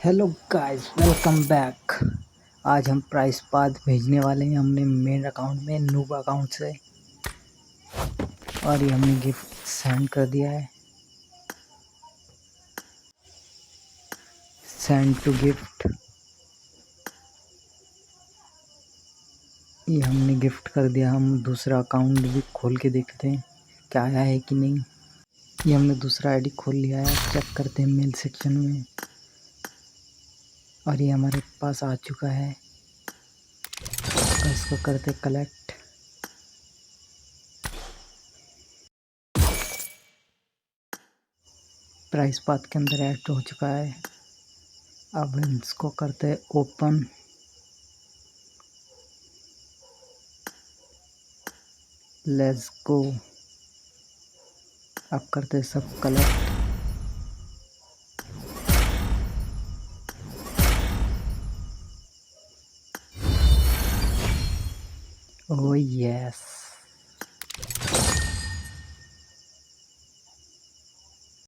Hello guys, welcome back. आज हम price path भेजने वाले हैं हमने मेन अकाउंट में नूब अकाउंट से, और ये हमने गिफ्ट सेंड कर दिया है। सेंड टू गिफ्ट, ये हमने गिफ्ट कर दिया। हम दूसरा अकाउंट भी खोल के देखते हैं क्या आया है कि नहीं। ये हमने दूसरा आईडी खोल लिया है, चेक करते हैं मेल सेक्शन में। और ये हमारे पास आ चुका है, और इसको करते कलेक्ट। प्राइस पाथ के अंदर ऐड हो चुका है। अब इसको करते हैं ओपन। Let's go. अब करते हैं सब कलेक्ट। Oh yes,